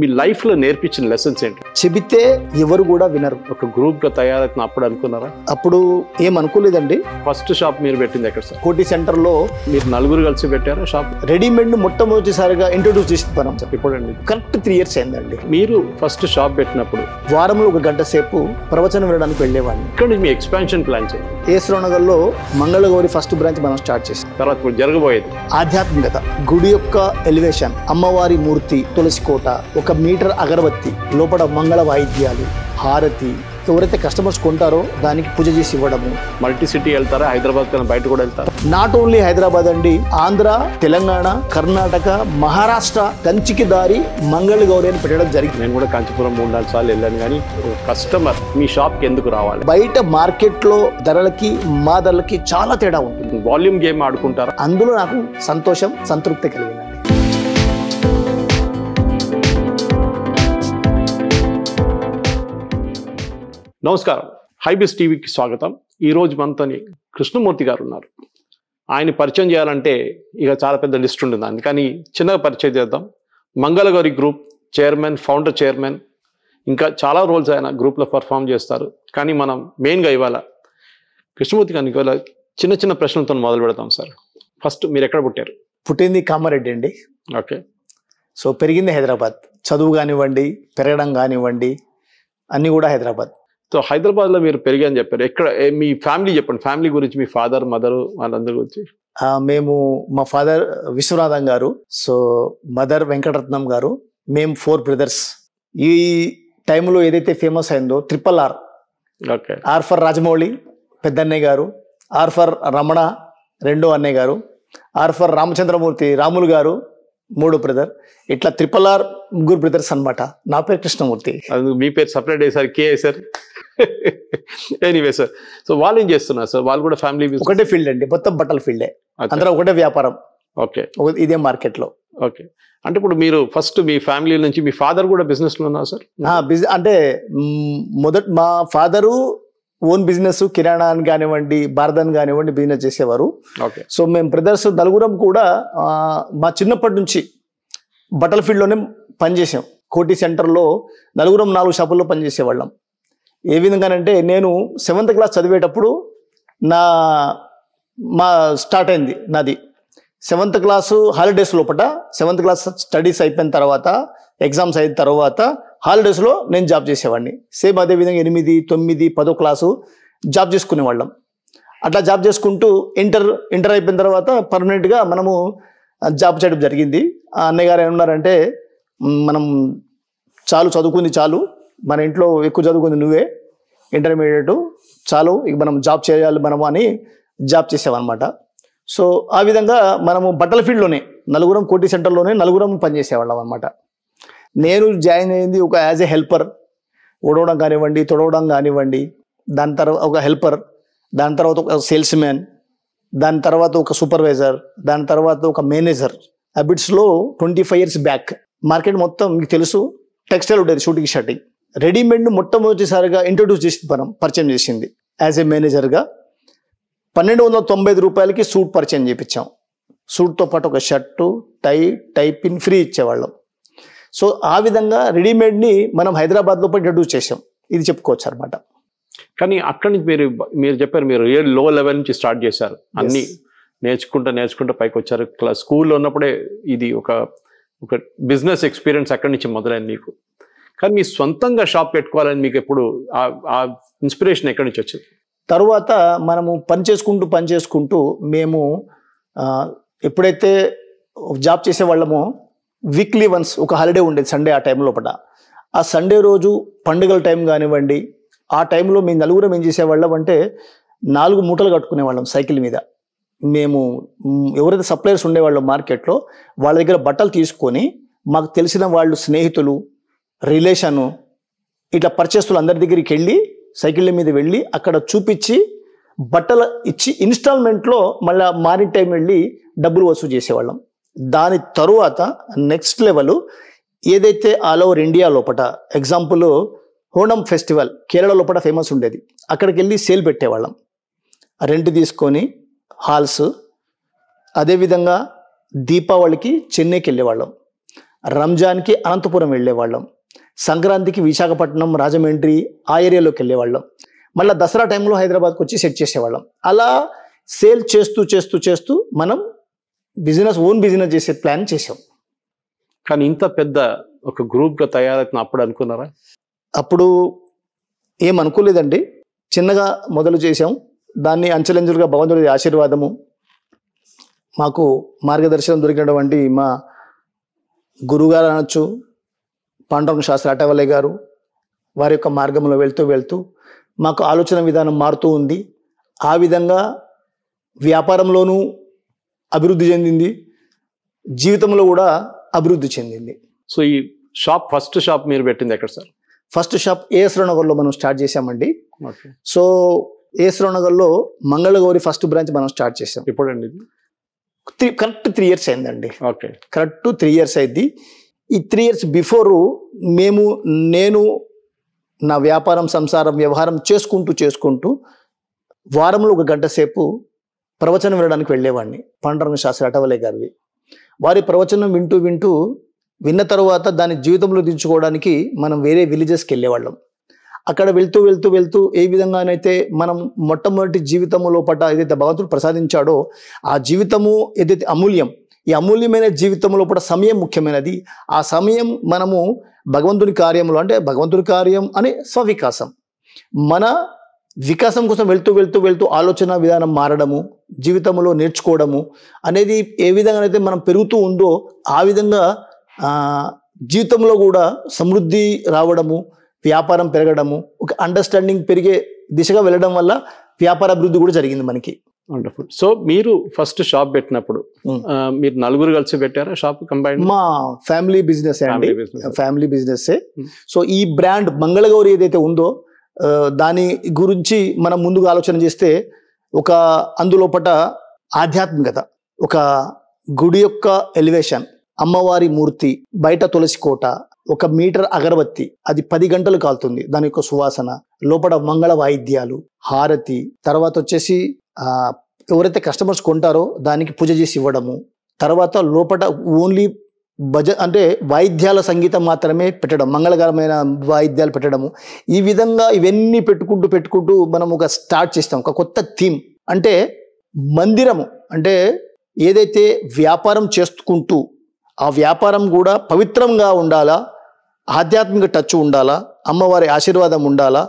మీ లైఫ్లో నేర్పించిన లెసన్స్ ఏంటి? చెబితే ఎవరు కూడా వినరు. ఒక గ్రూప్గా తయారైన అప్పుడు అనుకున్నారా? అప్పుడు ఏం అనుకోలేదండి. ఫస్ట్ షాప్ మీరు పెట్టింది ఎక్కడ సార్? కోటి సెంటర్లో మీరు నలుగురు కలిసి పెట్టారా షాప్? రెడీమేడ్ మొట్టమొదటిసారిగా ఇంట్రొడ్యూస్ చేసి మనం ఇప్పుడండి కరెక్ట్ 3 years అయిందండి. మీరు ఫస్ట్ షాప్ పెట్టినప్పుడు వారంలో 1 గంట సేపు ప్రవచనం వినడానికి వెళ్ళేవాడిని. ఇక్కడ నుంచి మీ ఎక్స్పాన్షన్ ప్లాన్ చేయండి. ఏశ్వరనగర్లో మంగళగౌరి ఫస్ట్ బ్రాంచ్ మనం స్టార్ట్ చేసాం. తర్వాత ఇప్పుడు జరగబోయేది ఆధ్యాత్మికత, గుడి యొక్క ఎలివేషన్, అమ్మవారి మూర్తి, తులసి కోట, 1 మీటర్ అగరబత్తి, లోపల మంగళ వాయిద్యాలు, హారతి, ఎవరైతే కస్టమర్స్ కొంటారో దానికి పూజ చేసి ఇవ్వడము. మల్టీ సిటీ వెళ్తారా? హైదరాబాద్ కన్నా బయట కూడా వెళ్తారా? నాట్ ఓన్లీ హైదరాబాద్ అండి, ఆంధ్ర, తెలంగాణ, కర్ణాటక, మహారాష్ట్ర, కంచికి దారి మంగళగౌరి అని పెట్టడం జరిగింది. నేను కూడా కాంచీపురం 3-4 సార్లు వెళ్ళాను. కానీ కస్టమర్ మీ షాప్కి ఎందుకు రావాలి? బయట మార్కెట్లో ధరలకి మా ధరలకి చాలా తేడా ఉంటుంది. వాల్యూమ్ గేమ్ ఆడుకుంటారా? అందులో నాకు సంతోషం, సంతృప్తి కలిగిందండి. నమస్కారం, హైబిస్ టీవీకి స్వాగతం. ఈరోజు మనతోని కృష్ణమూర్తి గారు ఉన్నారు. ఆయన పరిచయం చేయాలంటే ఇక చాలా పెద్ద లిస్ట్ ఉంటుంది, అందుకని చిన్నగా పరిచయం చేద్దాం. Mangala Gauri group chairman, founder chairman, ఇంకా చాలా రోల్స్ ఆయన గ్రూప్లో పర్ఫామ్ చేస్తారు. కానీ మనం మెయిన్గా ఇవాళ కృష్ణమూర్తి గారికి ఇవాళ చిన్న చిన్న ప్రశ్నలతో మొదలు పెడతాం సార్. ఫస్ట్ మీరు ఎక్కడ పుట్టారు? పుట్టింది కామారెడ్డి అండి. ఓకే. సో పెరిగింది హైదరాబాద్. చదువు కానివ్వండి, పెరగడం కానివ్వండి, అన్నీ కూడా హైదరాబాద్. సో హైదరాబాద్లో మీరు పెరిగాని చెప్పారు. ఎక్కడ మీ ఫ్యామిలీ చెప్పండి, ఫ్యామిలీ గురించి, మీ ఫాదర్, మదర్, వాళ్ళందరి గురించి. మేము, మా ఫాదర్ విశ్వనాథం గారు, సో మదర్ వెంకటరత్నం గారు, మేము 4 brothers. ఈ టైంలో ఏదైతే ఫేమస్ అయిందో RRR, okay. R for Rajamouli పెద్దన్నయ్య గారు, ఆర్ ఫర్ రమణ రెండో అన్నయ్య గారు, ఆర్ ఫర్ రామచంద్రమూర్తి రాములు గారు 3 బ్రదర్. ఇట్లా RRR 3 brothers అనమాట. నా పేరు కృష్ణమూర్తి. మీ పేరు సపరేట్ వేసారు, కే సార్. ఎనీవే సార్, సో వాళ్ళు ఏం చేస్తున్నారు సార్? వాళ్ళు కూడా ఫ్యామిలీ ఒకటే ఫీల్డ్ అండి, మొత్తం బట్టల ఫీల్డే, అందరూ ఒకటే వ్యాపారం. ఓకే, ఇదే మార్కెట్లో. ఓకే. అంటే ఇప్పుడు మీరు ఫస్ట్ మీ ఫ్యామిలీ నుంచి, మీ ఫాదర్ కూడా బిజినెస్లో ఉన్నారు సార్? అంటే మా ఫాదరు ఓన్ బిజినెస్, కిరాణా అని కానివ్వండి, భారదాన్ని కానివ్వండి బిజినెస్ చేసేవారు. ఓకే. సో మేము బ్రదర్స్ నలుగురం కూడా మా చిన్నప్పటి నుంచి బట్టల ఫీల్డ్లోనే పనిచేసాం. కోటి సెంటర్లో నలుగురం 4 షాపుల్లో పనిచేసేవాళ్ళం. ఏ విధంగానంటే, నేను 7th క్లాస్ చదివేటప్పుడు మా స్టార్ట్ అయింది నాది. 7th క్లాసు హాలిడేస్ లోపల, 7th క్లాస్ స్టడీస్ అయిపోయిన తర్వాత, ఎగ్జామ్స్ అయిన తర్వాత హాలిడేస్లో నేను జాబ్ చేసేవాడిని. సేమ్ అదేవిధంగా 8, 9, 10వ క్లాసు జాబ్ చేసుకునేవాళ్ళం. అట్లా జాబ్ చేసుకుంటూ ఇంటర్ అయిపోయిన తర్వాత పర్మనెంట్గా మనము జాబ్ చేయడం జరిగింది. అన్నయ్య గారు ఏమన్నారంటే, మనం చాలు చదువుకుంది చాలు, మన ఇంట్లో ఎక్కువ చదువుకుంది నువ్వే, ఇంటర్మీడియట్ చాలు, ఇక మనం జాబ్ చేయాలి మనము అని జాబ్ చేసామన్నమాట. సో ఆ విధంగా మనము బట్టల ఫీల్డ్లోనే నలుగురం, కోటి సెంటర్లోనే నలుగురం పనిచేసేవాళ్ళం అనమాట. నేను జాయిన్ అయింది ఒక యాజ్ ఏ హెల్పర్, ఓడవడం కానివ్వండి, తొడవడం కానివ్వండి, దాని తర్వాత ఒక హెల్పర్, దాని తర్వాత ఒక సేల్స్ మ్యాన్, దాని తర్వాత ఒక సూపర్వైజర్, దాని తర్వాత ఒక మేనేజర్. హ్యాబిట్స్లో 25 years back. మార్కెట్ మొత్తం మీకు తెలుసు, టెక్స్టైల్ ఉండేది, షూటింగ్ షర్టింగ్. రెడీమేడ్ను మొట్టమొదటిసారిగా ఇంట్రొడ్యూస్ చేసి మనం పరిచయం చేసింది. యాజ్ ఏ మేనేజర్గా 1295 రూపాయలకి సూట్ పరిచయం చేయించాం. సూట్తో పాటు ఒక షర్టు, టై పిన్ ఫ్రీ ఇచ్చేవాళ్ళం. సో ఆ విధంగా రెడీమేడ్ని మనం హైదరాబాద్లో ఇంట్రొడ్యూస్ చేసాం. ఇది చెప్పుకోవచ్చు అనమాట. కానీ అక్కడి నుంచి మీరు చెప్పారు, మీరు లో లెవెల్ నుంచి స్టార్ట్ చేశారు, అన్నీ నేర్చుకుంటూ పైకి వచ్చారు. స్కూల్లో ఉన్నప్పుడే ఇది ఒక బిజినెస్ ఎక్స్పీరియన్స్ అక్కడి నుంచి మొదలైంది మీకు. కానీ మీ సొంతంగా షాప్ పెట్టుకోవాలని మీకు ఎప్పుడు ఆ ఇన్స్పిరేషన్ ఎక్కడి నుంచి వచ్చింది? తరువాత మనము పని చేసుకుంటూ మేము ఎప్పుడైతే జాబ్ చేసేవాళ్ళమో వీక్లీ వన్స్ ఒక హాలిడే ఉండేది, సండే. ఆ టైం లోపల, ఆ సండే రోజు పండుగల టైం కానివ్వండి, ఆ టైంలో మేము నలుగురం ఏం చేసేవాళ్ళం అంటే 4 మూటలు కట్టుకునేవాళ్ళం సైకిల్ మీద. మేము ఎవరైతే సప్లయర్స్ ఉండేవాళ్ళం మార్కెట్లో, వాళ్ళ దగ్గర బట్టలు తీసుకొని, మాకు తెలిసిన వాళ్ళు, స్నేహితులు, రిలేషను, ఇట్లా పర్చేస్తులు అందరి దగ్గరికి వెళ్ళి, సైకిళ్ళ మీద వెళ్ళి అక్కడ చూపించి బట్టలు ఇచ్చి ఇన్స్టాల్మెంట్లో మళ్ళీ మార్నింగ్ టైం వెళ్ళి డబ్బులు వసూలు చేసేవాళ్ళం. దాని తరువాత నెక్స్ట్ లెవెల్ ఏదైతే ఆల్ ఓవర్ ఇండియా లోపల, ఎగ్జాంపుల్ ఓణం ఫెస్టివల్ కేరళ లోపల ఫేమస్ ఉండేది, అక్కడికి వెళ్ళి సేల్ పెట్టేవాళ్ళం. రెంట్ తీసుకొని హాల్స్. అదేవిధంగా దీపావళికి చెన్నైకి వెళ్ళేవాళ్ళం. రంజాన్కి అనంతపురం వెళ్ళేవాళ్ళం, సంక్రాంతికి విశాఖపట్నం, రాజమండ్రి ఆ ఏరియాలోకి వెళ్ళేవాళ్ళం, మళ్ళీ దసరా టైంలో హైదరాబాద్కి వచ్చి సెట్ చేసేవాళ్ళం. అలా సేల్ చేస్తూ చేస్తూ చేస్తూ మనం ఓన్ బిజినెస్ చేసే ప్లాన్ చేసాం. కానీ ఇంత పెద్ద ఒక గ్రూప్గా తయారైతున్న అప్పుడు అనుకున్నారా? అప్పుడు ఏం అనుకోలేదండి, చిన్నగా మొదలు చేసాం. దాన్ని అంచెలంచెలుగా భగవంతుడి ఆశీర్వాదము, మాకు మార్గదర్శనం దొరికినటువంటి మా గురుగారు అనొచ్చు, పాండురంగ శాస్త్రి అటవలే గారు, వారి యొక్క మార్గంలో వెళ్తూ వెళ్తూ మాకు ఆలోచన విధానం మారుతూ ఉంది. ఆ విధంగా వ్యాపారంలోనూ అభివృద్ధి చెందింది, జీవితంలో కూడా అభివృద్ధి చెందింది. సో ఈ ఫస్ట్ షాప్ మీరు పెట్టింది ఎక్కడ సార్? ఫస్ట్ షాప్ ఏఎస్ రావు నగర్లో మనం స్టార్ట్ చేసామండి. ఓకే. సో ఏఎస్ రావు నగర్లో మంగళగౌరి ఫస్ట్ బ్రాంచ్ మనం స్టార్ట్ చేసాం. ఎప్పుడండి ఇది? కరెక్ట్ 3 years అయిందండి. ఓకే. కరెక్ట్ 3 years అయింది. ఈ 3 years బిఫోరు నేను నా వ్యాపారం, సంసారం, వ్యవహారం చేసుకుంటూ వారంలో 1 గంట సేపు ప్రవచనం వినడానికి వెళ్ళేవాడిని, పాండురంగ శాస్త్రి అటవలే గారిది. వారి ప్రవచనం విన్న తర్వాత దాన్ని జీవితంలో దించుకోవడానికి మనం వేరే విలేజెస్కి వెళ్ళేవాళ్ళం. అక్కడ వెళ్తూ ఏ విధంగానైతే మనం మొట్టమొదటి జీవితము లోపల ఏదైతే భగవంతుడు ప్రసాదించాడో ఆ జీవితము ఏదైతే అమూల్యం, ఈ అమూల్యమైన జీవితం లోపల సమయం ముఖ్యమైనది. ఆ సమయం మనము భగవంతుని కార్యంలో, అంటే భగవంతుని కార్యం అనే స్వవికాసం, మన వికాసం కోసం వెళ్తూ ఆలోచన విధానం మారడము, జీవితంలో నేర్చుకోవడము అనేది ఏ విధంగా అయితే మనం పెరుగుతూ ఉందో ఆ విధంగా జీవితంలో కూడా సమృద్ధి రావడము, వ్యాపారం పెరగడము, ఒక అండర్స్టాండింగ్ పెరిగే దిశగా వెళ్ళడం వల్ల వ్యాపార అభివృద్ధి కూడా జరిగింది మనకి. వండర్ఫుల్. సో మీరు ఫస్ట్ షాప్ పెట్టినప్పుడు మీరు నలుగురు కలిసి పెట్టారా షాప్ కంబైన్? మా ఫ్యామిలీ బిజినెస్ అండి, ఫ్యామిలీ బిజినెస్. సో ఈ బ్రాండ్ మంగళగౌరి ఏదైతే ఉందో దాని గురించి మనం ముందుగా ఆలోచన చేస్తే ఒక అందులోపట ఆధ్యాత్మికత, ఒక గుడి యొక్క ఎలివేషన్, అమ్మవారి మూర్తి, బయట తులసి కోట, 1 మీటర్ అగరబత్తి, అది 10 గంటలు కాలుతుంది, దాని యొక్క సువాసన, లోపల మంగళ వాయిద్యాలు, హారతి, తర్వాత వచ్చేసి ఎవరైతే కస్టమర్స్ కొంటారో దానికి పూజ చేసి ఇవ్వడము, తర్వాత లోపల ఓన్లీ అంటే వాయిద్యాల సంగీతం మాత్రమే పెట్టడం, మంగళకరమైన వాయిద్యాలు పెట్టడము. ఈ విధంగా ఇవన్నీ పెట్టుకుంటూ మనం ఒక స్టార్ట్ చేస్తాం, ఒక కొత్త థీమ్. అంటే మందిరము అంటే ఏదైతే వ్యాపారం చేసుకుంటూ ఆ వ్యాపారం కూడా పవిత్రంగా ఉండాలా, ఆధ్యాత్మిక టచ్ ఉండాలా, అమ్మవారి ఆశీర్వాదం ఉండాలా,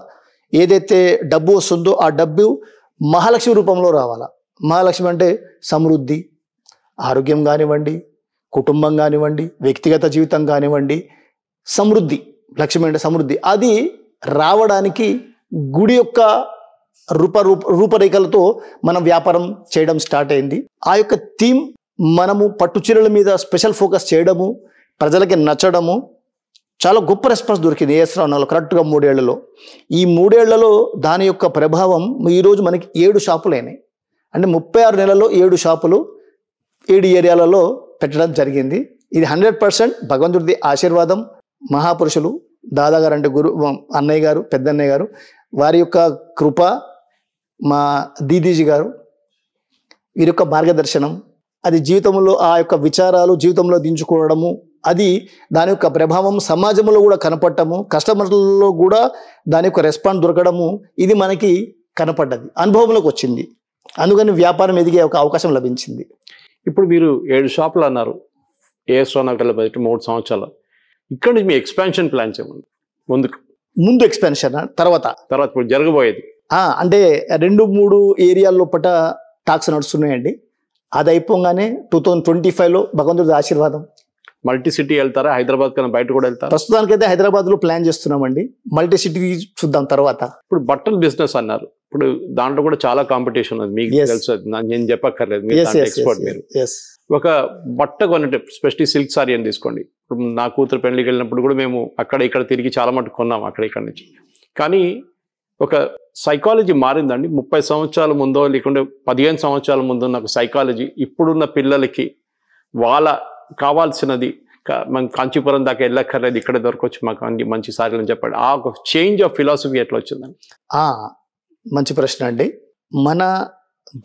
ఏదైతే డబ్బు వస్తుందో ఆ డబ్బు మహాలక్ష్మి రూపంలో రావాలా. మహాలక్ష్మి అంటే సమృద్ధి, ఆరోగ్యం కానివ్వండి, కుటుంబం కానివ్వండి, వ్యక్తిగత జీవితం కానివ్వండి, సమృద్ధి, లక్ష్మి అంటే సమృద్ధి. అది రావడానికి గుడి యొక్క రూపరేఖలతో మనం వ్యాపారం చేయడం స్టార్ట్ అయింది. ఆ యొక్క థీమ్ మనము పట్టు చీరల మీద స్పెషల్ ఫోకస్ చేయడము, ప్రజలకి నచ్చడము, చాలా గొప్ప రెస్పాన్స్ దొరికింది ఏఎస్ రావు నగర్లో కరెక్ట్గా 3 ఏళ్లలో. ఈ 3 ఏళ్లలో దాని యొక్క ప్రభావం ఈరోజు మనకి 7 షాపులు అయినాయి. అంటే 36 నెలల్లో 7 షాపులు 7 ఏరియాలలో పెట్టడం జరిగింది. ఇది 100% భగవంతుడి ఆశీర్వాదం, మహాపురుషులు దాదా గారు అంటే అన్నయ్య గారు, పెద్దన్నయ్య గారు, వారి యొక్క కృప, మా దీదీజీ గారు, వీరి యొక్క మార్గదర్శనం, అది జీవితంలో ఆ యొక్క విచారాలు జీవితంలో దించుకోవడము, అది దాని యొక్క ప్రభావం సమాజంలో కూడా కనపడటము, కస్టమర్లలో కూడా దాని యొక్క రెస్పాన్స్ దొరకడము, ఇది మనకి కనపడ్డది, అనుభవంలోకి వచ్చింది. అందుకని వ్యాపారం ఎదిగే ఒక అవకాశం లభించింది. ఇప్పుడు మీరు 7 షాపులు అన్నారు, ఏఎస్ రావు నగర్లో పెట్టి 3 సంవత్సరాలు. ఇక్కడ నుంచి మీ ఎక్స్పాన్షన్ ప్లాన్స్ ఏమన్నా ముందు ఎక్స్పాన్షన్ తర్వాత ఇప్పుడు జరగబోయేది? అంటే 2-3 ఏరియాల లోపల టాక్స్ నడుస్తున్నాయండి. అది అయిపోగానే 2025లో భగవంతుడి ఆశీర్వాదం మల్టీ సిటీ వెళ్తారా? హైదరాబాద్ కన్నా బయట కూడా వెళ్తారా? ప్రస్తుతానికైతే హైదరాబాద్ లో ప్లాన్ చేస్తున్నామండి, మల్టీ సిటీ చూద్దాం తర్వాత. ఇప్పుడు బట్టల బిజినెస్ అన్నారు, ఇప్పుడు దాంట్లో కూడా చాలా కాంపిటీషన్ ఉంది, మీకు తెలుసు, నేను చెప్పక్కర్లేదు, ఎక్స్పర్ట్ మీరు. ఒక బట్ట కొనంటే స్పెషల్లీ సిల్క్ సారీ అని తీసుకోండి. ఇప్పుడు నా కూతురు పెళ్లికి వెళ్ళినప్పుడు కూడా మేము అక్కడ ఇక్కడ తిరిగి చాలా మటుకు కొన్నాం అక్కడ ఇక్కడ నుంచి. కానీ ఒక సైకాలజీ మారిందండి. 30 సంవత్సరాల ముందో లేకుంటే 15 సంవత్సరాల ముందు నాకు సైకాలజీ ఇప్పుడున్న పిల్లలకి వాళ్ళ కావాల్సినది మనం కాంచీపురం దాకా వెళ్ళక్కర్లేదు, ఇక్కడే దొరకొచ్చు మాకు అన్ని మంచి సారీలు అని చెప్పాడు. ఆ ఒక చేంజ్ ఆఫ్ ఫిలాసఫీ ఎట్లా వచ్చిందండి? మంచి ప్రశ్న అండి. మన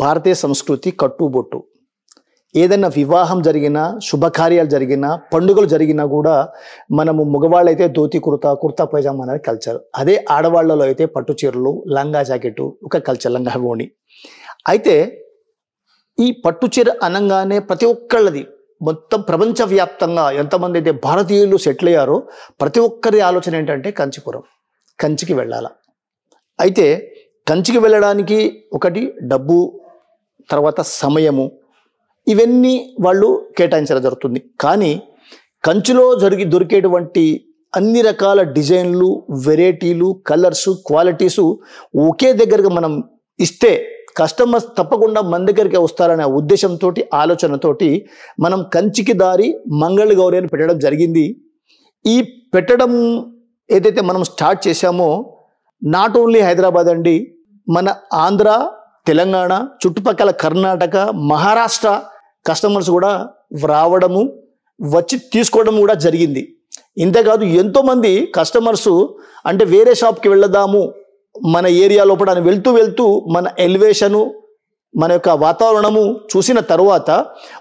భారతీయ సంస్కృతి కట్టుబొట్టు, ఏదైనా వివాహం జరిగినా, శుభకార్యాలు జరిగినా, పండుగలు జరిగినా కూడా మనము మగవాళ్ళైతే ధోతి కుర్తా పైజామా అనేది కల్చర్. అదే ఆడవాళ్ళలో అయితే పట్టు చీరలు, లంగా జాకెట్ ఒక కల్చర్, లంగా ఓణి. అయితే ఈ పట్టు చీర అనగానే ప్రతి ఒక్కళ్ళది మొత్తం ప్రపంచవ్యాప్తంగా ఎంతమంది అయితే భారతీయులు సెటిల్ అయ్యారో ప్రతి ఒక్కరి ఆలోచన ఏంటంటే కాంచీపురం, కంచికి వెళ్ళాలా. అయితే కంచికి వెళ్ళడానికి ఒకటి డబ్బు, తర్వాత సమయము, ఇవన్నీ వాళ్ళు కేటాయించడం జరుగుతుంది. కానీ కంచిలో దొరికేటువంటి అన్ని రకాల డిజైన్లు, వెరైటీలు, కలర్స్, క్వాలిటీసు ఒకే దగ్గరగా మనం ఇస్తే కస్టమర్స్ తప్పకుండా మన దగ్గరికి వస్తారనే ఉద్దేశంతో, ఆలోచనతోటి మనం కంచికి దారి మంగళ గౌరి అని పెట్టడం జరిగింది. ఈ పెట్టడం ఏదైతే మనం స్టార్ట్ చేశామో నాట్ ఓన్లీ హైదరాబాద్ అండి, మన ఆంధ్ర, తెలంగాణ, చుట్టుపక్కల కర్ణాటక, మహారాష్ట్ర కస్టమర్స్ కూడా రావడము, వచ్చి తీసుకోవడం కూడా జరిగింది. ఇంతేకాదు ఎంతోమంది కస్టమర్స్ అంటే వేరే షాప్కి వెళ్దాము మన ఏరియా లోపల అని వెళ్తూ మన ఎలివేషను, మన యొక్క వాతావరణము చూసిన తర్వాత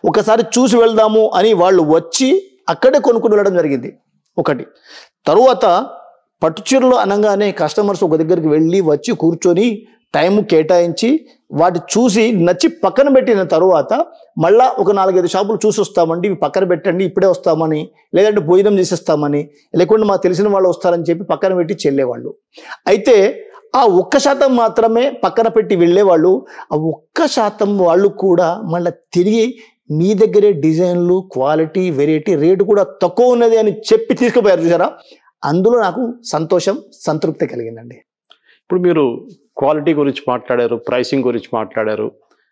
ఒకసారి చూసి వెళ్దాము అని వాళ్ళు వచ్చి అక్కడే కొనుక్కుని వెళ్ళడం జరిగింది ఒకటి. తరువాత పట్టుచీరలు అనగానే కస్టమర్స్ ఒక దగ్గరికి వెళ్ళి వచ్చి కూర్చొని టైం కేటాయించి వాటి చూసి నచ్చి పక్కన పెట్టిన తర్వాత మళ్ళా ఒక 4-5 షాపులు చూసి వస్తామండి, ఇవి పక్కన పెట్టండి, ఇప్పుడే వస్తామని, లేదంటే భోజనం చేసేస్తామని, లేకుంటే మాకు తెలిసిన వాళ్ళు వస్తారని చెప్పి పక్కన పెట్టి చెల్లేవాళ్ళు. అయితే ఆ 1% మాత్రమే పక్కన పెట్టి వెళ్ళేవాళ్ళు. ఆ 1% వాళ్ళు కూడా మళ్ళీ తిరిగి మీ దగ్గరే డిజైన్లు, క్వాలిటీ, వెరైటీ, రేటు కూడా తక్కువ ఉన్నది అని చెప్పి తీసుకుపోయారు. చూసారా, అందులో నాకు సంతోషం, సంతృప్తి కలిగిందండి. ఇప్పుడు మీరు క్వాలిటీ గురించి మాట్లాడారు, ప్రైసింగ్ గురించి మాట్లాడారు,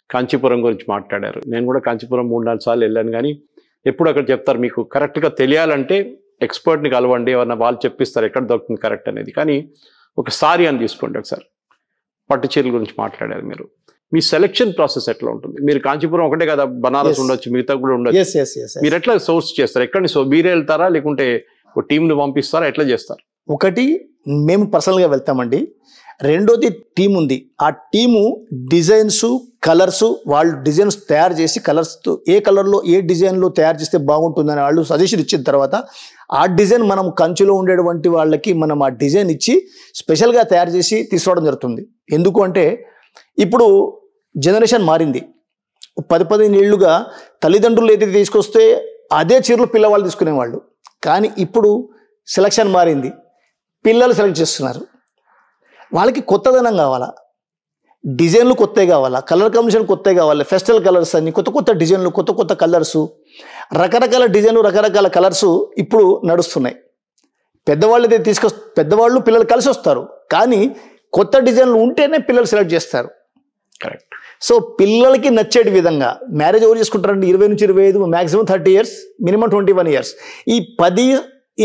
కాంచీపురం గురించి మాట్లాడారు. నేను కూడా కాంచీపురం 3-4 సార్లు వెళ్ళాను. కానీ ఎప్పుడు అక్కడ చెప్తారు మీకు కరెక్ట్గా తెలియాలంటే ఎక్స్పర్ట్ని కలవండి, ఎవరన్నా వాళ్ళు చెప్పిస్తారు ఎక్కడ దొరుకుతుంది కరెక్ట్ అనేది. కానీ ఒకసారి అని తీసుకోండి, ఒకసారి పట్టు చీరల గురించి మాట్లాడారు మీరు. మీ సెలెక్షన్ ప్రాసెస్ ఎట్లా ఉంటుంది? మీరు కాంచీపురం ఒకటే కదా, బనారస్ ఉండొచ్చు, మిగతా కూడా ఉండొచ్చు. మీరు ఎట్లా సోర్స్ చేస్తారు? ఎక్కడి మీరే వెళ్తారా, లేకుంటే ఒక టీంని పంపిస్తారా, ఎట్లా చేస్తారు? ఒకటి మేము పర్సనల్గా వెళ్తామండి. రెండోది టీం ఉంది. ఆ టీము డిజైన్స్, కలర్స్, వాళ్ళు డిజైన్స్ తయారు చేసి కలర్స్తో ఏ కలర్లో ఏ డిజైన్లో తయారు చేస్తే బాగుంటుందని వాళ్ళు సజెషన్ ఇచ్చిన తర్వాత ఆ డిజైన్ మనం కంచిలో ఉండేటువంటి వాళ్ళకి మనం ఆ డిజైన్ ఇచ్చి స్పెషల్గా తయారు చేసి తీసుకోవడం జరుగుతుంది. ఎందుకు అంటే ఇప్పుడు జనరేషన్ మారింది. 10-15 ఏళ్ళుగా తల్లిదండ్రులు ఏదైతే తీసుకొస్తే అదే చీరలు పిల్లవాళ్ళు తీసుకునేవాళ్ళు. కానీ ఇప్పుడు సెలక్షన్ మారింది, పిల్లలు సెలెక్ట్ చేస్తున్నారు. వాళ్ళకి కొత్తదనం కావాలా, డిజైన్లు కొత్తవి కావాలా, కలర్ కాంబినేషన్ కొత్తవి కావాలి, ఫెస్టల్ కలర్స్ అని కొత్త డిజైన్లు, కొత్త కలర్సు, రకరకాల డిజైన్లు, రకరకాల కలర్సు ఇప్పుడు నడుస్తున్నాయి. పెద్దవాళ్ళు పెద్దవాళ్ళు పిల్లలు కలిసి వస్తారు, కానీ కొత్త డిజైన్లు ఉంటేనే పిల్లలు సెలెక్ట్ చేస్తారు. కరెక్ట్. సో పిల్లలకి నచ్చేటి విధంగా మ్యారేజ్ ఎవరు చేసుకుంటారండి? 20 నుంచి 25, మ్యాక్సిమం 30 ఇయర్స్, మినిమం 21 ఇయర్స్. ఈ 10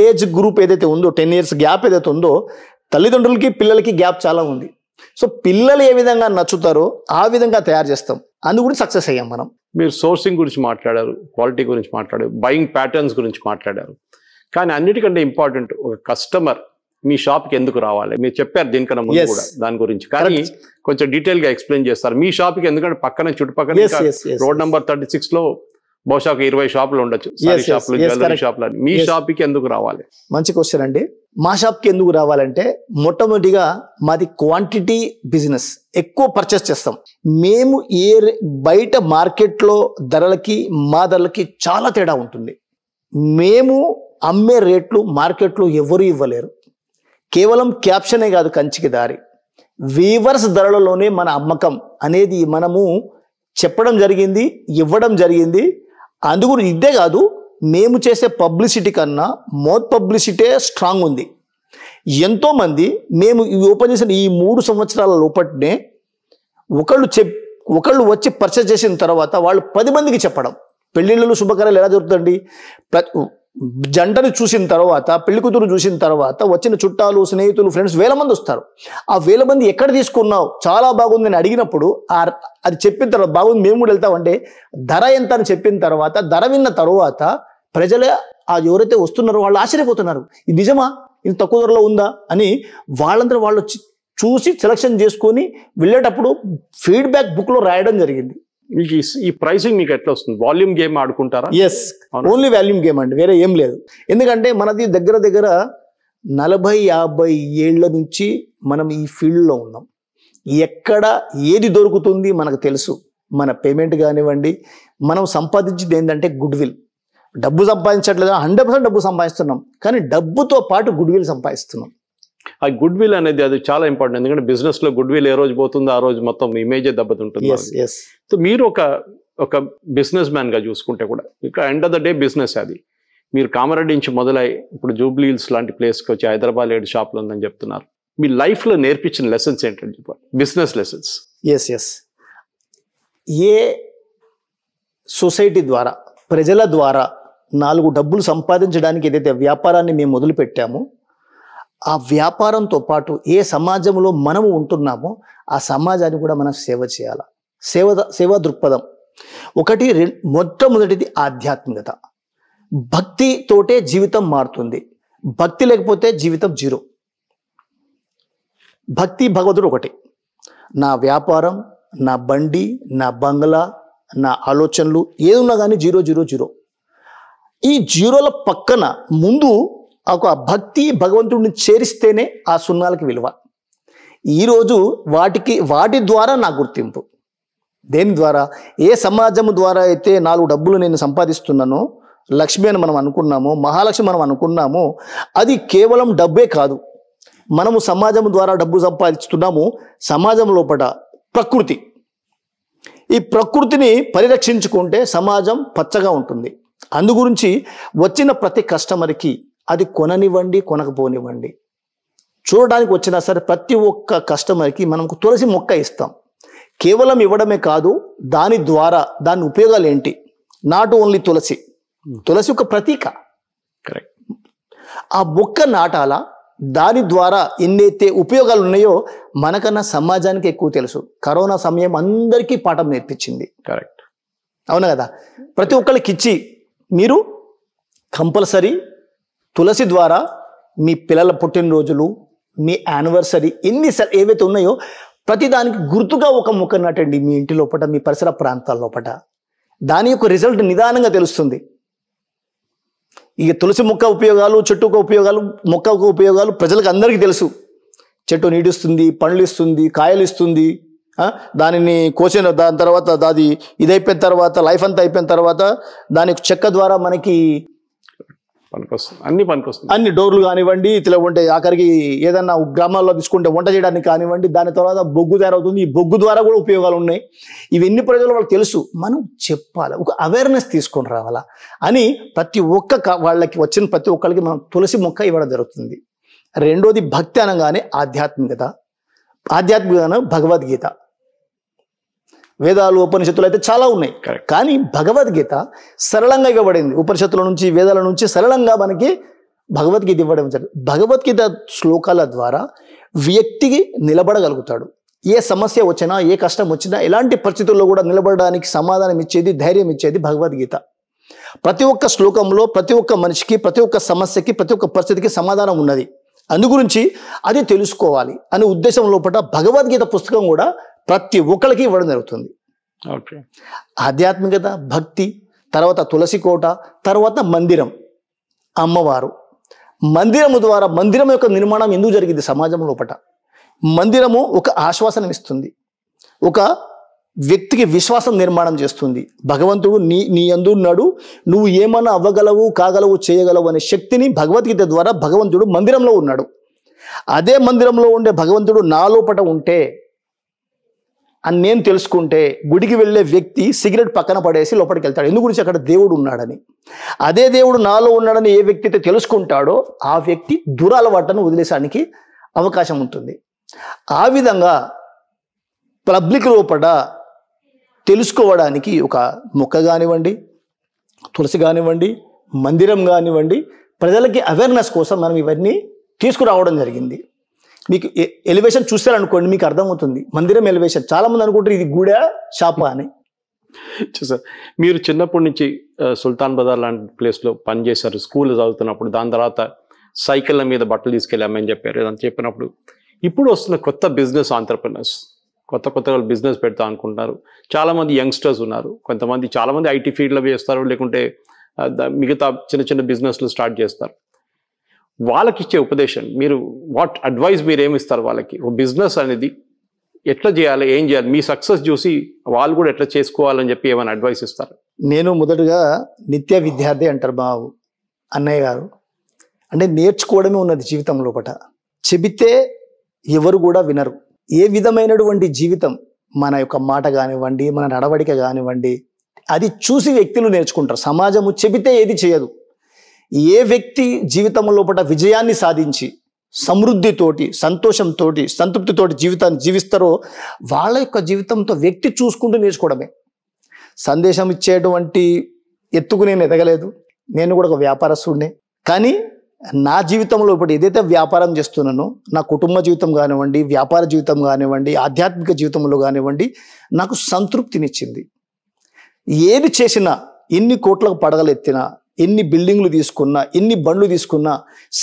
ఏజ్ గ్రూప్ ఏదైతే ఉందో, 10 ఇయర్స్ గ్యాప్ ఏదైతే ఉందో, తల్లిదండ్రులకి పిల్లలకి గ్యాప్ చాలా ఉంది. సో పిల్లలు ఏ విధంగా నచ్చుతారో ఆ విధంగా తయారు చేస్తాం. అందు గురించి సక్సెస్ అయ్యాం మనం. మీరు సోర్సింగ్ గురించి మాట్లాడారు, క్వాలిటీ గురించి మాట్లాడారు, బయింగ్ ప్యాటర్న్స్ గురించి మాట్లాడారు. కానీ అన్నిటికంటే ఇంపార్టెంట్, ఒక కస్టమర్ మీ షాప్కి ఎందుకు రావాలి? మీరు చెప్పారు దీనికన్నా ముందు కూడా దాని గురించి, కానీ కొంచెం డీటెయిల్గా ఎక్స్ప్లెయిన్ చేస్తారు. మీ షాప్కి ఎందుకంటే పక్కన చుట్టుపక్కల రోడ్ నెంబర్ 36లో బహుశా 20 షాపులు ఉండొచ్చు, షాపులు, జ్యువెలరీ షాపులు. మీ షాప్కి ఎందుకు రావాలి? మంచి క్వశ్చన్ అండి. మా షాప్కి ఎందుకు రావాలంటే మొట్టమొదటిగా మాది క్వాంటిటీ బిజినెస్, ఎక్కువ పర్చేస్ చేస్తాం మేము. బయట మార్కెట్లో ధరలకి మా ధరలకి చాలా తేడా ఉంటుంది. మేము అమ్మే రేట్లు మార్కెట్లో ఎవరు ఇవ్వలేరు. కేవలం క్యాప్షనే కాదు కంచికి దారి, వీవర్స్ ధరలలోనే మన అమ్మకం అనేది మనము చెప్పడం జరిగింది, ఇవ్వడం జరిగింది. అందుకు ఇదే కాదు, మేము చేసే పబ్లిసిటీ కన్నా మౌత్ పబ్లిసిటీ స్ట్రాంగ్ ఉంది. ఎంతోమంది మేము ఓపెన్ చేసిన ఈ 3 సంవత్సరాల లోపలనే ఒకళ్ళు వచ్చి పర్చేస్ చేసిన తర్వాత వాళ్ళు 10 మందికి చెప్పడం. పెళ్ళిళ్ళు, శుభకార్యాలు ఎలా జరుగుతుందండి? జంటని చూసిన తర్వాత, పెళ్లి కూతురు చూసిన తర్వాత వచ్చిన చుట్టాలు, స్నేహితులు, ఫ్రెండ్స్ 1000 మంది వస్తారు. ఆ 1000 మంది ఎక్కడ తీసుకున్నావు, చాలా బాగుంది అని అడిగినప్పుడు అది చెప్పిన తర్వాత బాగుంది మేము కూడా వెళ్తామంటే ధర ఎంత అని చెప్పిన తర్వాత, ధర విన్న తర్వాత ప్రజలే ఎవరైతే వస్తున్నారో వాళ్ళు ఆశ్చర్యపోతున్నారు. ఇది నిజమా, ఇది తక్కువ ధరలో ఉందా అని వాళ్ళందరూ వాళ్ళు చూసి సెలక్షన్ చేసుకొని వెళ్ళేటప్పుడు ఫీడ్బ్యాక్ బుక్లో రాయడం జరిగింది. మీకు ఈ ప్రైసింగ్ మీకు ఎట్లా వస్తుంది? వాల్యూమ్ గేమ్ ఆడుకుంటారా? ఎస్, ఓన్లీ వాల్యూమ్ గేమ్ అండి, వేరే ఏం లేదు. ఎందుకంటే మనది దగ్గర దగ్గర 40-50 ఏళ్ల నుంచి మనం ఈ ఫీల్డ్లో ఉన్నాం. ఎక్కడ ఏది దొరుకుతుంది మనకు తెలుసు. మన పేమెంట్ కానివ్వండి, మనం సంపాదించింది ఏంటంటే గుడ్ విల్. డబ్బు సంపాదించట్లేదు, 100% డబ్బు సంపాదిస్తున్నాం, కానీ డబ్బుతో పాటు గుడ్ విల్ సంపాదిస్తున్నాం. ఆ గుడ్ విల్ అనేది అది చాలా ఇంపార్టెంట్. ఎందుకంటే బిజినెస్ లో గుడ్ విల్ ఏ రోజు పోతుందో ఆ రోజు మొత్తం ఇమేజే దెబ్బతింటుంది. సో మీరు ఒక బిజినెస్ మ్యాన్ గా చూసుకుంటే కూడా ఇక్కడ end of the day business అది. మీరు కామారెడ్డి నుంచి మొదలై ఇప్పుడు జూబ్లీ హిల్స్ లాంటి ప్లేస్కి వచ్చి హైదరాబాద్ 7 షాపులు ఉందని చెప్తున్నారు. మీ లైఫ్ లో నేర్పించిన లెసన్స్ ఏంటంటే చెప్పండి, బిజినెస్ లెసన్స్. ఎస్, ఏ సొసైటీ ద్వారా, ప్రజల ద్వారా 4 డబ్బులు సంపాదించడానికి ఏదైతే వ్యాపారాన్ని మేము మొదలు పెట్టామో, ఆ వ్యాపారంతో పాటు ఏ సమాజంలో మనము ఉంటున్నామో ఆ సమాజాన్ని కూడా మనం సేవ చేయాలి. సేవా దృక్పథం ఒకటి. మొట్టమొదటిది ఆధ్యాత్మికత. భక్తితోటే జీవితం మారుతుంది. భక్తి లేకపోతే జీవితం జీరో. భక్తి భగవతుడు ఒకటి. నా వ్యాపారం, నా బండి, నా బంగ్లా, నా ఆలోచనలు ఏదున్నా కానీ 000. ఈ జీరోల పక్కన ముందు ఒక భక్తి భగవంతుడిని చేరిస్తేనే ఆ సున్నాలకి విలువ. ఈరోజు వాటి ద్వారా నా గుర్తింపు. దేని ద్వారా? ఏ సమాజం ద్వారా అయితే 4 డబ్బులు నేను సంపాదిస్తున్నానో, లక్ష్మి అని మనం అనుకున్నామో, మహాలక్ష్మి మనం అనుకున్నామో, అది కేవలం డబ్బే కాదు. మనము సమాజం ద్వారా డబ్బు సంపాదిస్తున్నాము. సమాజం లోపల ప్రకృతి, ఈ ప్రకృతిని పరిరక్షించుకుంటే సమాజం పచ్చగా ఉంటుంది. అందుగురించి వచ్చిన ప్రతి కస్టమర్కి అది కొననివ్వండి, కొనకపోనివ్వండి, చూడడానికి వచ్చినా సరే ప్రతి ఒక్క కస్టమర్కి మనం తులసి మొక్క ఇస్తాం. కేవలం ఇవ్వడమే కాదు, దాని ద్వారా దాని ఉపయోగాలు ఏంటి? నాట్ ఓన్లీ తులసి ఒక ప్రతీక. కరెక్ట్. ఆ మొక్క నాటాలా, దాని ద్వారా ఎన్నైతే ఉపయోగాలు ఉన్నాయో మనకన్నా సమాజానికి ఎక్కువ తెలుసు. కరోనా సమయం అందరికీ పాఠం నేర్పించింది. కరెక్ట్, అవునా కదా? ప్రతి ఒక్కరికి ఇచ్చి మీరు కంపల్సరీ తులసి ద్వారా మీ పిల్లల పుట్టినరోజులు, మీ యానివర్సరీ, ఏవైతే ఉన్నాయో ప్రతిదానికి గుర్తుగా ఒక మొక్క నాటండి మీ ఇంటి లోపల, మీ పరిసర ప్రాంతాల లోపల. దాని యొక్క రిజల్ట్ నిదానంగా తెలుస్తుంది. ఇక తులసి మొక్క ఉపయోగాలు, చెట్టు యొక్క ఉపయోగాలు, మొక్క యొక్క ఉపయోగాలు ప్రజలకు అందరికీ తెలుసు. చెట్టు నీడిస్తుంది, పండ్లు ఇస్తుంది, కాయలు ఇస్తుంది. దానిని కోసిన దాని తర్వాత అది ఇదైపోయిన తర్వాత, లైఫ్ అంతా అయిపోయిన తర్వాత దాని చెక్క ద్వారా మనకి అన్ని డోర్లు కానివ్వండి, లేకుంటే ఆఖరికి ఏదన్నా గ్రామాల్లో తీసుకుంటే వంట చేయడానికి కానివ్వండి, దాని తర్వాత బొగ్గు తయారవుతుంది. ఈ బొగ్గు ద్వారా కూడా ఉపయోగాలు ఉన్నాయి. ఇవన్నీ ప్రజలు వాళ్ళకి తెలుసు. మనం చెప్పాలి, ఒక అవేర్నెస్ తీసుకొని రావాలా అని ప్రతి ఒక్క వాళ్ళకి వచ్చిన ప్రతి ఒక్కరికి మనం తులసి మొక్క ఇవ్వడం జరుగుతుంది. రెండోది భక్తి అనగానే ఆధ్యాత్మికత. భగవద్గీత, వేదాలు, ఉపనిషత్తులు అయితే చాలా ఉన్నాయి, కానీ భగవద్గీత సరళంగా ఇవ్వబడింది. ఉపనిషత్తుల నుంచి, వేదాల నుంచి సరళంగా మనకి భగవద్గీత ఇవ్వడం జరిగింది. భగవద్గీత శ్లోకాల ద్వారా వ్యక్తికి నిలబడగలుగుతాడు. ఏ సమస్య వచ్చినా, ఏ కష్టం వచ్చినా, ఎలాంటి పరిస్థితుల్లో కూడా నిలబడడానికి సమాధానం ఇచ్చేది, ధైర్యం ఇచ్చేది భగవద్గీత. ప్రతి ఒక్క శ్లోకంలో ప్రతి ఒక్క మనిషికి, ప్రతి ఒక్క సమస్యకి, ప్రతి ఒక్క పరిస్థితికి సమాధానం ఉన్నది. అందుగురించి అది తెలుసుకోవాలి అనే ఉద్దేశం లోపల భగవద్గీత పుస్తకం కూడా ప్రతి ఒక్కరికి ఇవ్వడం జరుగుతుంది. ఓకే. ఆధ్యాత్మికత, భక్తి, తర్వాత తులసి కోట, తర్వాత మందిరం, అమ్మవారు. మందిరము ద్వారా, మందిరం యొక్క నిర్మాణం ఎందుకు జరిగింది సమాజం లోపల? మందిరము ఒక ఆశ్వాసనం ఇస్తుంది, ఒక వ్యక్తికి విశ్వాసం నిర్మాణం చేస్తుంది. భగవంతుడు నీ యందు ఉన్నాడు, నువ్వు ఏమన్నా అవ్వగలవు, కాగలవు, చేయగలవు అనే శక్తిని భగవద్గీత ద్వారా భగవంతుడు మందిరంలో ఉన్నాడు. అదే మందిరంలో ఉండే భగవంతుడు నా లోపట ఉంటే అని నేను తెలుసుకుంటే, గుడికి వెళ్ళే వ్యక్తి సిగరెట్ పక్కన పడేసి లోపలికి వెళ్తాడు. ఎందు గురించి? అక్కడ దేవుడు ఉన్నాడని. అదే దేవుడు నాలో ఉన్నాడని ఏ వ్యక్తి అయితే తెలుసుకుంటాడో ఆ వ్యక్తి దురలవాట్లను వదిలేసానికి అవకాశం ఉంటుంది. ఆ విధంగా పబ్లిక్ లోపల తెలుసుకోవడానికి ఒక మొక్క కానివ్వండి, తులసి కానివ్వండి, మందిరం కానివ్వండి, ప్రజలకి అవేర్నెస్ కోసం మనం ఇవన్నీ తీసుకురావడం జరిగింది. మీకు ఎలివేషన్ చూస్తారనుకోండి, మీకు అర్థమవుతుంది మందిరం ఎలివేషన్. చాలామంది అనుకుంటారు ఇది గుడా షాపా అని. సార్, మీరు చిన్నప్పటి నుంచి సుల్తాన్ బజార్ లాంటి ప్లేస్లో పనిచేశారు, స్కూల్ చదువుతున్నప్పుడు. దాని తర్వాత సైకిళ్ళ మీద బట్టలు తీసుకెళ్ళామని చెప్పారు. అని చెప్పినప్పుడు ఇప్పుడు వస్తున్న కొత్త బిజినెస్ ఆంటర్ప్రినర్స్ కొత్త కొత్తగా బిజినెస్ పెడతా అనుకుంటున్నారు. చాలామంది యంగ్స్టర్స్ ఉన్నారు, చాలామంది ఐటీ ఫీల్డ్లో చేస్తారు, లేకుంటే మిగతా చిన్న చిన్న బిజినెస్లు స్టార్ట్ చేస్తారు. వాళ్ళకి ఇచ్చే ఉపదేశం మీరు వాట్ అడ్వైస్ మీరు ఏమి ఇస్తారు వాళ్ళకి? ఒక బిజినెస్ అనేది ఎట్లా చేయాలి, ఏం చేయాలి, మీ సక్సెస్ చూసి వాళ్ళు కూడా ఎట్లా చేసుకోవాలని చెప్పి ఏమైనా అడ్వైస్ ఇస్తారు? నేను మొదటగా నిత్య విద్యార్థి అంటారు బాబు అన్నయ్య గారు. అంటే నేర్చుకోవడమే ఉన్నది జీవితం లోపట. చెబితే ఎవరు కూడా వినరు. ఏ విధమైనటువంటి జీవితం, మన యొక్క మాట కానివ్వండి, మన నడవడిక కానివ్వండి, అది చూసి వ్యక్తులు నేర్చుకుంటారు. సమాజము చెబితే ఏది చేయదు. ఏ వ్యక్తి జీవితం లోపల విజయాన్ని సాధించి సమృద్ధితోటి, సంతోషంతోటి, సంతృప్తితోటి జీవితాన్ని జీవిస్తారో వాళ్ళ యొక్క జీవితంతో వ్యక్తి చూసుకుంటూ నేర్చుకోవడమే. సందేశం ఇచ్చేటువంటి ఎత్తుకు నేను ఎదగలేదు. నేను కూడా ఒక వ్యాపారస్తుడినే. కానీ నా జీవితంలో ఇప్పుడు ఏదైతే వ్యాపారం చేస్తున్నానో, నా కుటుంబ జీవితం కానివ్వండి, వ్యాపార జీవితం కానివ్వండి, ఆధ్యాత్మిక జీవితంలో కానివ్వండి, నాకు సంతృప్తినిచ్చింది. ఏది చేసినా, ఎన్ని కోట్లకు పడగలెత్తినా, ఎన్ని బిల్డింగ్లు తీసుకున్నా, ఎన్ని బండ్లు తీసుకున్నా,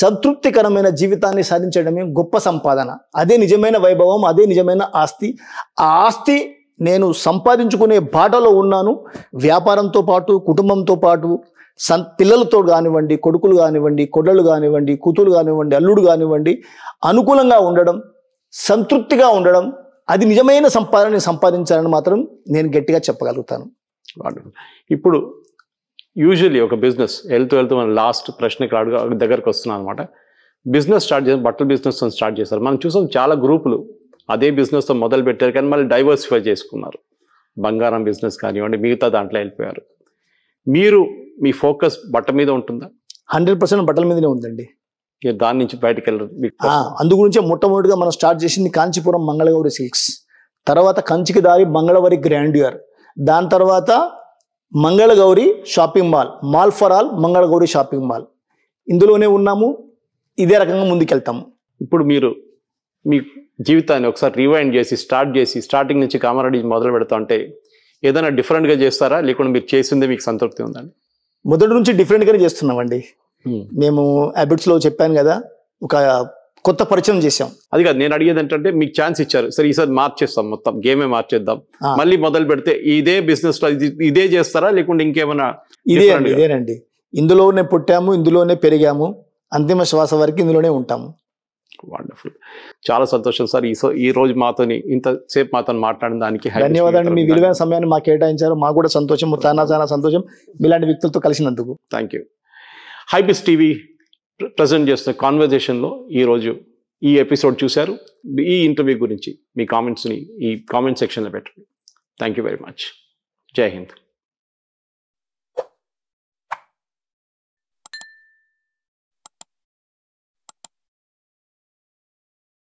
సంతృప్తికరమైన జీవితాన్ని సాధించడమే గొప్ప సంపాదన. అదే నిజమైన వైభవం, అదే నిజమైన ఆస్తి. ఆ ఆస్తి నేను సంపాదించుకునే బాటలో ఉన్నాను. వ్యాపారంతో పాటు, కుటుంబంతో పాటు, పిల్లలతో కానివ్వండి, కొడుకులు కానివ్వండి, కొడళ్ళు కానివ్వండి, కూతురు కానివ్వండి, అల్లుడు కానివ్వండి, అనుకూలంగా ఉండడం, సంతృప్తిగా ఉండడం, అది నిజమైన సంపాదన సంపాదించాలని మాత్రం నేను గట్టిగా చెప్పగలుగుతాను. ఇప్పుడు యూజువల్లీ ఒక బిజినెస్ వెళ్తూ మన లాస్ట్ ప్రశ్నకి దగ్గరకు వస్తున్నాం అనమాట. బిజినెస్ స్టార్ట్ చేసి బట్టల బిజినెస్ స్టార్ట్ చేశారు. మనం చూసాం చాలా గ్రూపులు అదే బిజినెస్తో మొదలు పెట్టారు, కానీ మళ్ళీ డైవర్సిఫై చేసుకున్నారు. బంగారం బిజినెస్ కానివ్వండి, మిగతా దాంట్లో వెళ్ళిపోయారు. మీ ఫోకస్ బట్ట మీద ఉంటుందా? 100% బట్టల మీదనే ఉందండి. దాని నుంచి బయటకు వెళ్ళరు. అందు గురించే మొట్టమొదటిగా మనం స్టార్ట్ చేసింది కాంచీపురం మంగళగౌరి సిల్క్స్, తర్వాత కంచికి దారి మంగళవరి గ్రాండ్యూర్, దాని తర్వాత Mangala Gauri shopping mall for all Mangala Gauri shopping mall. ఇందులోనే ఉన్నాము, ఇదే రకంగా ముందుకెళ్తాము. ఇప్పుడు మీరు మీ జీవితాన్ని ఒకసారి రివైండ్ చేసి స్టార్టింగ్ నుంచి కామారెడ్డి మొదలు పెడతా అంటే ఏదైనా డిఫరెంట్గా చేస్తారా, లేకుండా మీరు చేసిందే మీకు సంతృప్తి ఉందండి? మొదటి నుంచి డిఫరెంట్గానే చేస్తున్నామండి. మేము హ్యాబిట్స్లో చెప్పాను కదా, ఒక కొత్త పరిచయం చేసాం. అది కాదు నేను అడిగేది ఏంటంటే, మీకు ఛాన్స్ ఇచ్చారు, సరే ఈసారి మార్చేస్తాం, మొత్తం గేమే మార్చేద్దాం, మళ్ళీ మొదలు పెడితే ఇదే బిజినెస్ ఇదే చేస్తారా, లేకుంటే ఇంకేమైనా? ఇదేనండి. ఇందులోనే పుట్టాము, ఇందులోనే పెరిగాము, అంతిమ శ్వాస వరకు ఇందులోనే ఉంటాము. వండర్ఫుల్. చాలా సంతోషం సార్ ఈ రోజు మాతోని ఇంతసేపు మాతో మాట్లాడిన దానికి ధన్యవాదాలు. మీ విలువైన సమయాన్ని మాకు కేటాయించారు. మాకు కూడా సంతోషం, చాలా సంతోషం మీలాంటి వ్యక్తులతో కలిసినందుకు. Thank you. Hybiz TV present చేస్తున్న కాన్వర్జేషన్లో ఈరోజు ఈ ఎపిసోడ్ చూశారు. ఈ ఇంటర్వ్యూ గురించి మీ కామెంట్స్ని ఈ కామెంట్ సెక్షన్లో పెట్టండి. Thank you very much. జై హింద్.